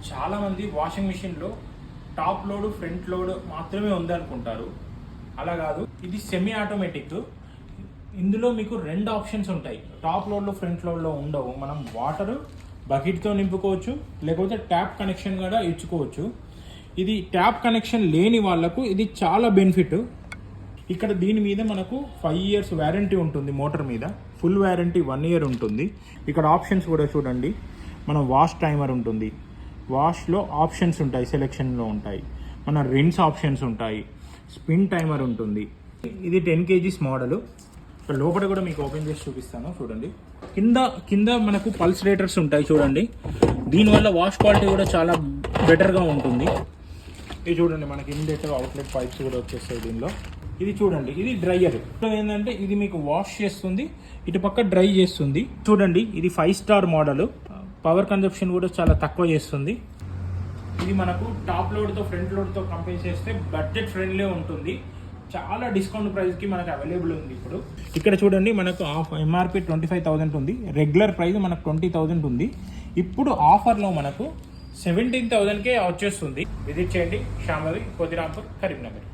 చాలామంది వాషింగ్ మిషన్లో top load front load మాత్రమే ఉందనుకుంటారు. అలా కాదు, ఇది సెమీ ఆటోమేటిక్. ఇందులో మీకు రెండు ఆప్షన్స్ ఉంటాయి. టాప్ లోడ్లో ఫ్రంట్ లోడ్లో ఉండవు. మనం వాటర్ బకెట్తో నింపుకోవచ్చు, లేకపోతే ట్యాప్ కనెక్షన్ కూడా ఇచ్చుకోవచ్చు. ఇది ట్యాప్ కనెక్షన్ లేని వాళ్ళకు ఇది చాలా బెనిఫిట్. ఇక్కడ దీని మీద మనకు 5 years వారంటీ ఉంటుంది. మోటార్ మీద ఫుల్ వారంటీ 1 year ఉంటుంది. ఇక్కడ ఆప్షన్స్ కూడా చూడండి. మన వాష్ టైమర్ ఉంటుంది, వాష్లో ఆప్షన్స్ ఉంటాయి, సెలెక్షన్లో ఉంటాయి. మన రిన్స్ ఆప్షన్స్ ఉంటాయి, స్పిన్ టైమర్ ఉంటుంది. ఇది 10 kgs మోడలు. ఇక్కడ లోపల కూడా మీకు ఓపెన్ చేసి చూపిస్తాను చూడండి. కింద మనకు పల్స్ రేటర్స్ ఉంటాయి చూడండి. దీనివల్ల వాష్ క్వాలిటీ కూడా చాలా బెటర్గా ఉంటుంది. ఇది చూడండి, మనకి ఇన్లెట్ అవుట్లెట్ పైప్స్ కూడా వచ్చేస్తాయి దీనిలో. ఇది చూడండి, ఇది డ్రైయర్. ఏంటంటే ఇది మీకు వాష్ చేస్తుంది, ఇటు పక్క డ్రై చేస్తుంది. చూడండి, ఇది 5 star మోడల్. పవర్ కన్జప్షన్ కూడా చాలా తక్కువ చేస్తుంది. ఇది మనకు టాప్ లోడ్తో ఫ్రంట్ లోడ్తో కంపేర్ చేస్తే బడ్జెట్ ఫ్రెండ్లీ ఉంటుంది. చాలా డిస్కౌంట్ ప్రైస్కి మనకు అవైలబుల్ ఉంది. ఇప్పుడు ఇక్కడ చూడండి, మనకు MRP 25,000 ఉంది. రెగ్యులర్ ప్రైస్ మనకు 20,000 ఉంది. ఇప్పుడు ఆఫర్లో మనకు 17,000కే వచ్చేస్తుంది. విజిట్ చేయండి. శాంభవి, కొద్దిరాంపూర్, కరీంనగర్.